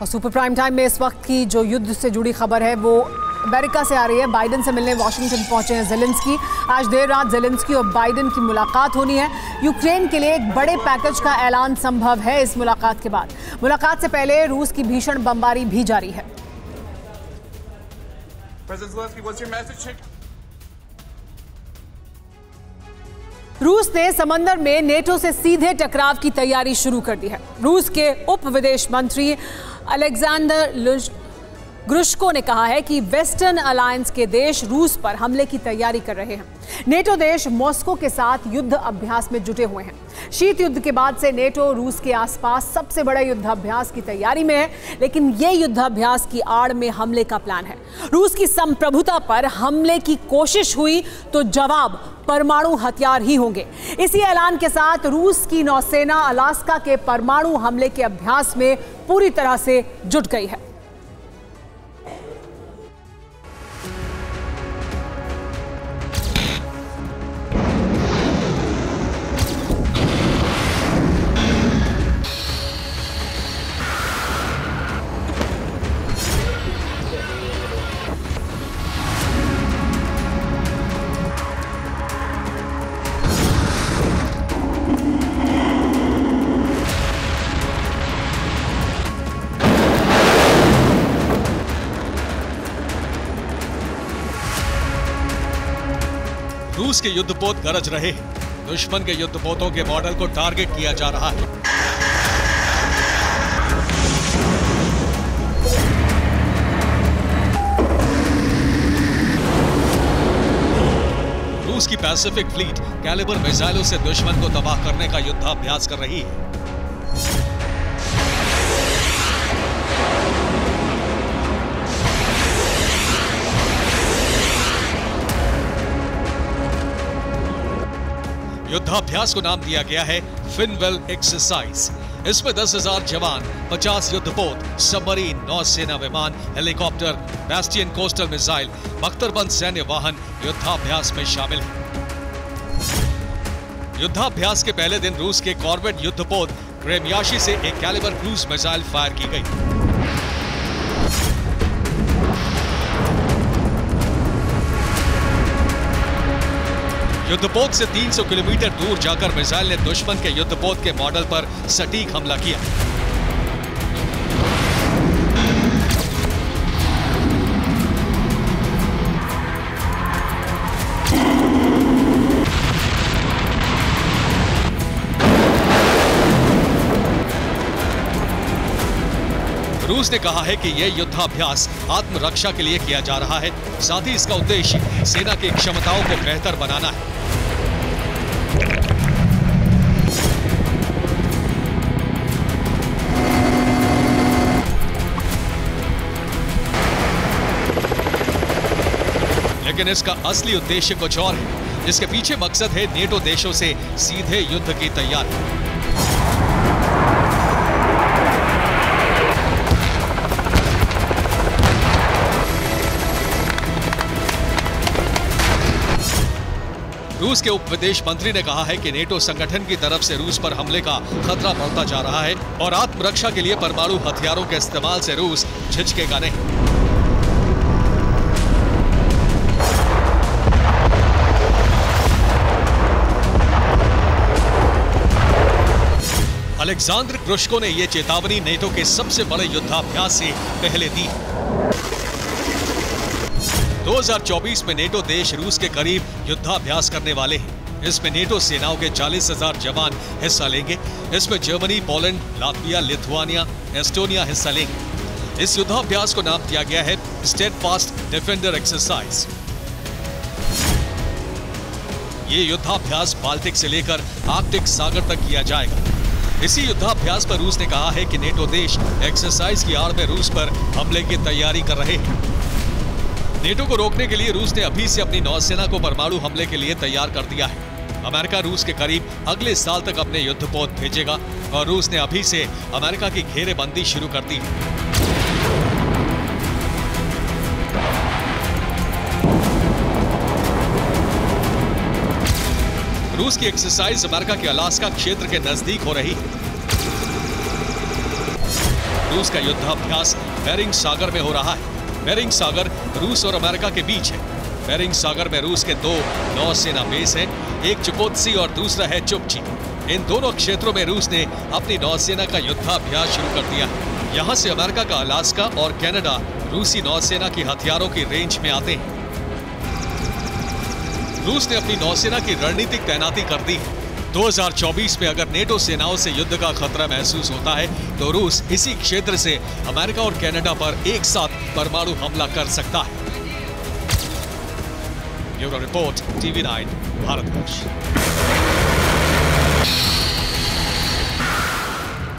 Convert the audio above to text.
और super prime time में इस वक्त की जो युद्ध से जुड़ी खबर है वो अमेरिका से आ रही है। बाइडेन से मिलने वाशिंगटन पहुंचे हैं ज़ेलेंस्की। आज देर रात ज़ेलेंस्की और बाइडेन की मुलाकात होनी है। यूक्रेन के लिए एक बड़े पैकेज का ऐलान संभव है इस मुलाकात के बाद। मुलाकात से पहले रूस की भीषण बमबारी भी जारी है। रूस ने समंदर में नेटो से सीधे टकराव की तैयारी शुरू कर दी है। रूस के उप विदेश मंत्री अलेक्जेंडर ग्रुश्को ने कहा है कि वेस्टर्न अलायंस के देश रूस पर हमले की तैयारी कर रहे हैं। नेटो देश मॉस्को के साथ युद्ध अभ्यास में जुटे हुए हैं। शीत युद्ध के बाद से नेटो रूस के आसपास सबसे बड़े युद्धाभ्यास की तैयारी में है, लेकिन ये युद्धाभ्यास की आड़ में हमले का प्लान है। रूस की संप्रभुता पर हमले की कोशिश हुई तो जवाब परमाणु हथियार ही होंगे। इसी ऐलान के साथ रूस की नौसेना अलास्का के परमाणु हमले के अभ्यास में पूरी तरह से जुट गई है। रूस के युद्धपोत गरज रहे हैं। दुश्मन के युद्धपोतों के मॉडल को टारगेट किया जा रहा है। रूस की पैसिफिक फ्लीट कैलिबर मिसाइलों से दुश्मन को तबाह करने का युद्धाभ्यास कर रही है। युद्धाभ्यास को नाम दिया गया है फिनवेल एक्सरसाइज। इसमें 10,000 जवान, 50 युद्धपोत, सबमरीन, नौसेना विमान, हेलीकॉप्टर, बैस्टियन कोस्टल मिसाइल, बख्तरबंद सैन्य वाहन युद्धाभ्यास में शामिल हैं। युद्धाभ्यास के पहले दिन रूस के कॉर्वेट युद्धपोत ग्रेमयाशी से एक कैलिबर क्रूज मिसाइल फायर की गई। युद्धपोत से 300 किलोमीटर दूर जाकर मिसाइल ने दुश्मन के युद्धपोत के मॉडल पर सटीक हमला किया। रूस ने कहा है कि यह युद्धाभ्यास आत्मरक्षा के लिए किया जा रहा है। साथ ही इसका उद्देश्य सेना की क्षमताओं को बेहतर बनाना है। लेकिन इसका असली उद्देश्य कुछ और है। इसके पीछे मकसद है नेटो देशों से सीधे युद्ध की तैयारी। रूस के उप विदेश मंत्री ने कहा है कि नेटो संगठन की तरफ से रूस पर हमले का खतरा बढ़ता जा रहा है और आत्मरक्षा के लिए परमाणु हथियारों के इस्तेमाल से रूस झिझकेगा नहीं। अलेक्जेंडर ग्रुश्को ने यह चेतावनी नेटो के सबसे बड़े युद्धाभ्यास से पहले दी। 2024 में नेटो देश रूस के करीब युद्धाभ्यास करने वाले हैं। इसमें नेटो सेनाओं के 40,000 जवान हिस्सा लेंगे। इसमें Germany, Poland, Latvia, Lithuania, Estonia हिस्सा लेंगे। इस युद्धाभ्यास को नाम दिया गया है स्टेडफास्ट डिफेंडर एक्सरसाइज। ये युद्धाभ्यास बाल्टिक से लेकर आर्कटिक सागर तक किया जाएगा। इसी युद्धाभ्यास पर रूस ने कहा है कि नेटो देश एक्सरसाइज की आड़ में रूस पर हमले की तैयारी कर रहे हैं। नेटो को रोकने के लिए रूस ने अभी से अपनी नौसेना को परमाणु हमले के लिए तैयार कर दिया है। अमेरिका रूस के करीब अगले साल तक अपने युद्धपोत भेजेगा और रूस ने अभी से अमेरिका की घेरेबंदी शुरू कर दी है। रूस की एक्सरसाइज अमेरिका के अलास्का क्षेत्र के नजदीक हो रही है। रूस का युद्धाभ्यास बेरिंग सागर में हो रहा है। बेरिंग सागर रूस और अमेरिका के बीच है। बेरिंग सागर में रूस के 2 नौसेना बेस हैं, एक चुकोत्सी और दूसरा है चुपची। इन दोनों क्षेत्रों में रूस ने अपनी नौसेना का युद्धाभ्यास शुरू कर दिया है। यहाँ से अमेरिका का अलास्का और कनाडा रूसी नौसेना की हथियारों की रेंज में आते हैं। रूस ने अपनी नौसेना की रणनीतिक तैनाती कर दी है। 2024 में अगर नेटो सेनाओं से युद्ध का खतरा महसूस होता है तो रूस इसी क्षेत्र से अमेरिका और कनाडा पर एक साथ परमाणु हमला कर सकता है। Bureau report, TV9 Bharatvarsh.